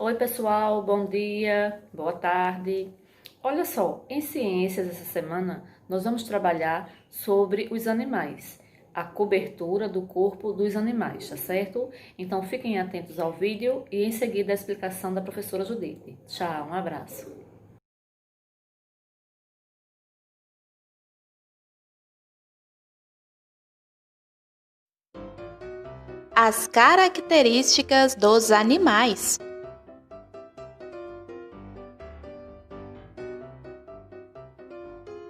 Oi, pessoal, bom dia, boa tarde. Olha só, em ciências essa semana nós vamos trabalhar sobre os animais, a cobertura do corpo dos animais, tá certo? Então fiquem atentos ao vídeo e em seguida a explicação da professora Judite. Tchau, um abraço. As características dos animais.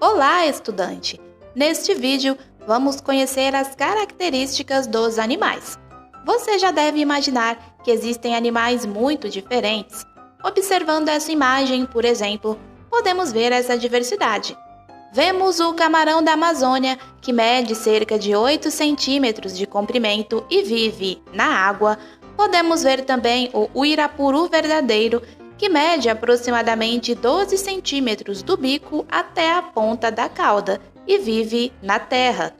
Olá, estudante! Neste vídeo, vamos conhecer as características dos animais. Você já deve imaginar que existem animais muito diferentes. Observando essa imagem, por exemplo, podemos ver essa diversidade. Vemos o camarão da Amazônia, que mede cerca de 8 centímetros de comprimento e vive na água. Podemos ver também o uirapuru verdadeiro, que mede aproximadamente 12 centímetros do bico até a ponta da cauda e vive na terra.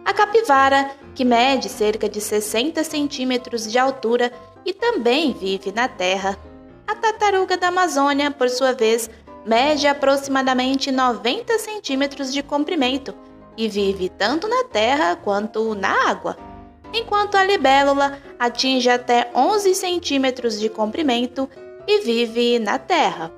A capivara, que mede cerca de 60 centímetros de altura e também vive na terra. A tartaruga da Amazônia, por sua vez, mede aproximadamente 90 centímetros de comprimento e vive tanto na terra quanto na água, enquanto a libélula atinge até 11 centímetros de comprimento e vive na terra.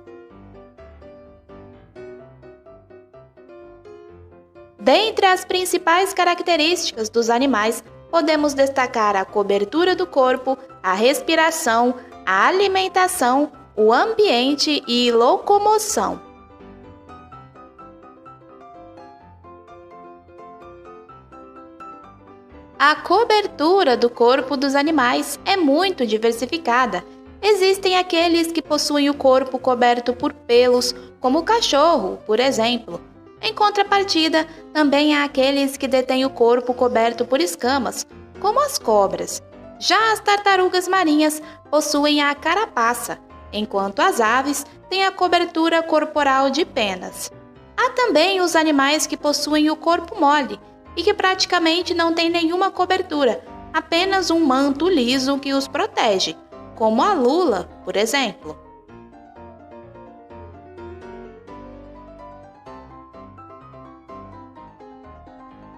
Dentre as principais características dos animais, podemos destacar a cobertura do corpo, a respiração, a alimentação, o ambiente e locomoção. A cobertura do corpo dos animais é muito diversificada. Existem aqueles que possuem o corpo coberto por pelos, como o cachorro, por exemplo. Em contrapartida, também há aqueles que detêm o corpo coberto por escamas, como as cobras. Já as tartarugas marinhas possuem a carapaça, enquanto as aves têm a cobertura corporal de penas. Há também os animais que possuem o corpo mole e que praticamente não têm nenhuma cobertura, apenas um manto liso que os protege, como a lula, por exemplo.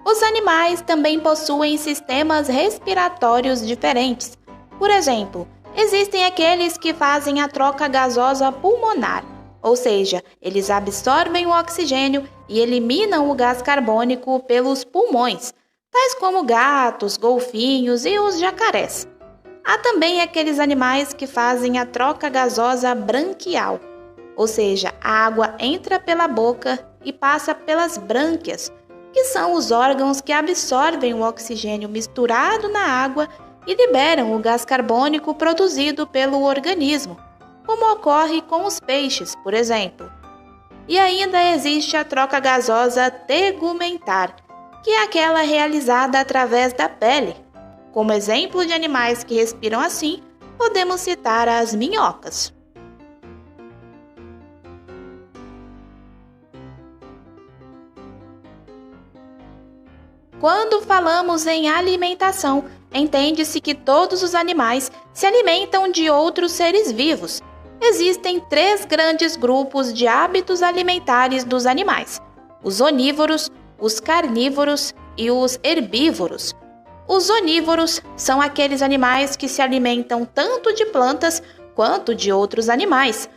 Os animais também possuem sistemas respiratórios diferentes. Por exemplo, existem aqueles que fazem a troca gasosa pulmonar, ou seja, eles absorvem o oxigênio e eliminam o gás carbônico pelos pulmões, tais como gatos, golfinhos e os jacarés. Há também aqueles animais que fazem a troca gasosa branquial, ou seja, a água entra pela boca e passa pelas brânquias, que são os órgãos que absorvem o oxigênio misturado na água e liberam o gás carbônico produzido pelo organismo, como ocorre com os peixes, por exemplo. E ainda existe a troca gasosa tegumentar, que é aquela realizada através da pele. Como exemplo de animais que respiram assim, podemos citar as minhocas. Quando falamos em alimentação, entende-se que todos os animais se alimentam de outros seres vivos. Existem 3 grandes grupos de hábitos alimentares dos animais: os onívoros, os carnívoros e os herbívoros. Os onívoros são aqueles animais que se alimentam tanto de plantas quanto de outros animais.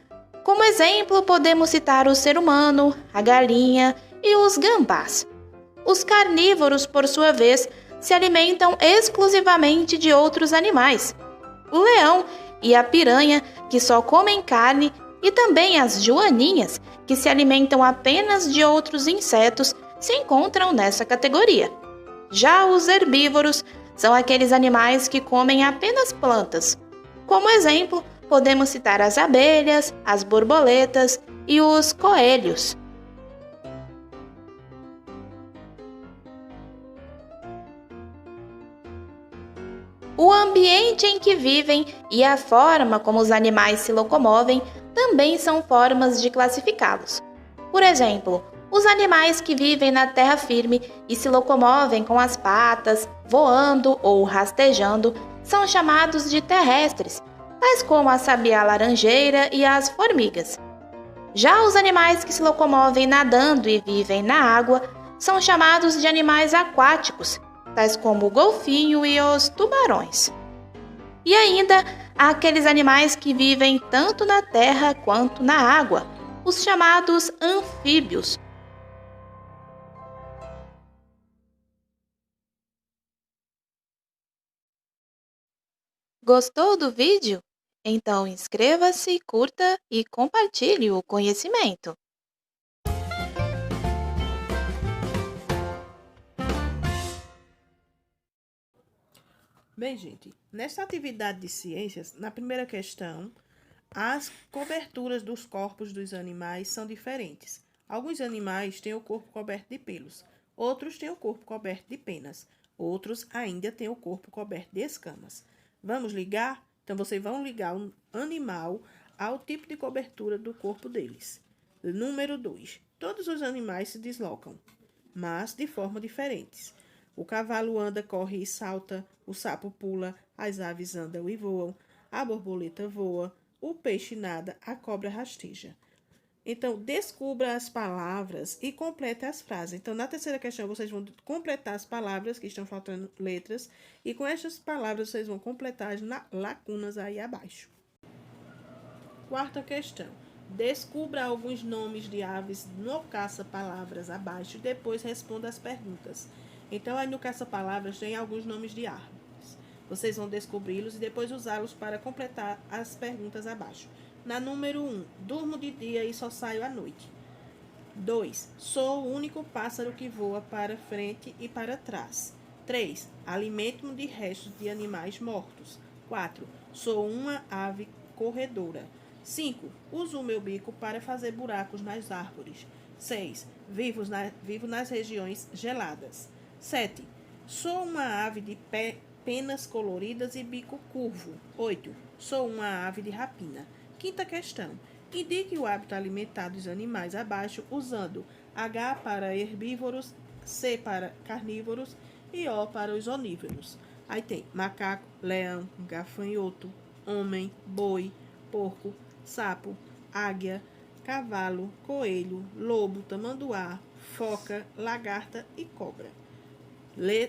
Como exemplo, podemos citar o ser humano, a galinha e os gambás. Os carnívoros, por sua vez, se alimentam exclusivamente de outros animais. O leão e a piranha, que só comem carne, e também as joaninhas, que se alimentam apenas de outros insetos, se encontram nessa categoria. Já os herbívoros são aqueles animais que comem apenas plantas. Como exemplo, podemos citar as abelhas, as borboletas e os coelhos. O ambiente em que vivem e a forma como os animais se locomovem também são formas de classificá-los. Por exemplo, os animais que vivem na terra firme e se locomovem com as patas, voando ou rastejando, são chamados de terrestres, tais como a sabiá laranjeira e as formigas. Já os animais que se locomovem nadando e vivem na água são chamados de animais aquáticos, tais como o golfinho e os tubarões. E ainda há aqueles animais que vivem tanto na terra quanto na água, os chamados anfíbios. Gostou do vídeo? Então inscreva-se, curta e compartilhe o conhecimento. Bem, gente, nesta atividade de ciências, na primeira questão, as coberturas dos corpos dos animais são diferentes. Alguns animais têm o corpo coberto de pelos, outros têm o corpo coberto de penas, outros ainda têm o corpo coberto de escamas. Vamos ligar? Então, vocês vão ligar o animal ao tipo de cobertura do corpo deles. Número 2. Todos os animais se deslocam, mas de forma diferentes. O cavalo anda, corre e salta, o sapo pula, as aves andam e voam, a borboleta voa, o peixe nada, a cobra rasteja. Então, descubra as palavras e complete as frases. Então, na terceira questão, vocês vão completar as palavras, que estão faltando letras, e com estas palavras, vocês vão completar as lacunas aí abaixo. Quarta questão. Descubra alguns nomes de aves no caça-palavras abaixo e depois responda as perguntas. Então, aí no caça-palavras tem alguns nomes de árvores. Vocês vão descobri-los e depois usá-los para completar as perguntas abaixo. Na número 1, durmo de dia e só saio à noite. 2, sou o único pássaro que voa para frente e para trás. 3, alimento-me de restos de animais mortos. 4, sou uma ave corredora. 5, uso o meu bico para fazer buracos nas árvores. 6, vivo nas regiões geladas. 7. Sou uma ave de penas coloridas e bico curvo. 8. Sou uma ave de rapina. Quinta questão. Indique o hábito alimentar dos animais abaixo usando H para herbívoros, C para carnívoros e O para os onívoros. Aí tem macaco, leão, gafanhoto, homem, boi, porco, sapo, águia, cavalo, coelho, lobo, tamanduá, foca, lagarta e cobra.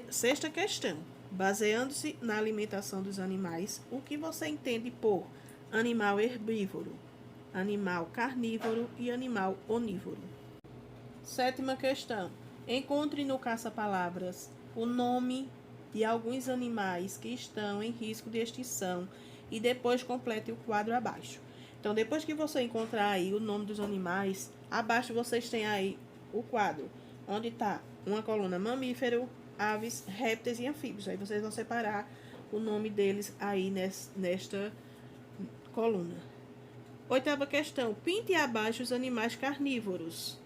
Sexta questão. Baseando-se na alimentação dos animais, o que você entende por animal herbívoro, animal carnívoro e animal onívoro? Sétima questão. Encontre no caça-palavras o nome de alguns animais que estão em risco de extinção e depois complete o quadro abaixo. Então, depois que você encontrar aí o nome dos animais, abaixo vocês têm aí o quadro, onde está uma coluna mamífero, aves, répteis e anfíbios. Aí vocês vão separar o nome deles aí nesta coluna. Oitava questão. Pinte abaixo os animais carnívoros.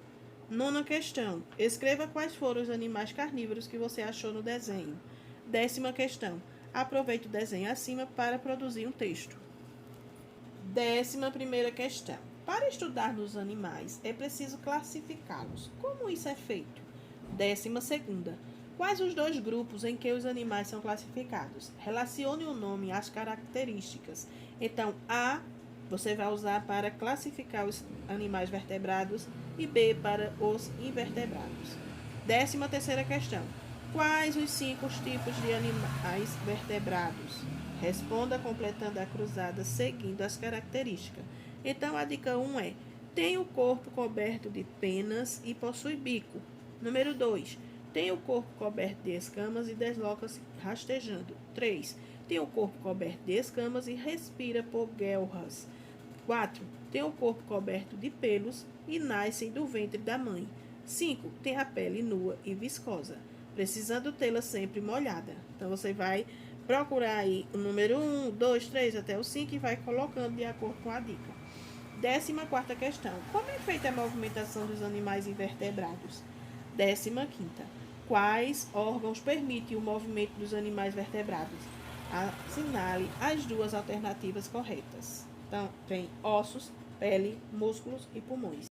Nona questão. Escreva quais foram os animais carnívoros que você achou no desenho. 10ª questão. Aproveite o desenho acima para produzir um texto. 11ª questão. Para estudar nos animais, é preciso classificá-los. Como isso é feito? 12ª. Quais os dois grupos em que os animais são classificados? Relacione o nome às características. Então, A você vai usar para classificar os animais vertebrados e B para os invertebrados. 13ª questão. Quais os 5 tipos de animais vertebrados? Responda completando a cruzada seguindo as características. Então, a dica 1 é: tem o corpo coberto de penas e possui bico. Número 2. Tem o corpo coberto de escamas e desloca-se rastejando. 3. Tem o corpo coberto de escamas e respira por guelras. 4. Tem o corpo coberto de pelos e nascem do ventre da mãe. 5. Tem a pele nua e viscosa, precisando tê-la sempre molhada. Então, você vai procurar aí o número 1, 2, 3 até o 5 e vai colocando de acordo com a dica. 14ª questão. Como é feita a movimentação dos animais invertebrados? 15ª. Quais órgãos permitem o movimento dos animais vertebrados? Assinale as duas alternativas corretas. Então, tem ossos, pele, músculos e pulmões.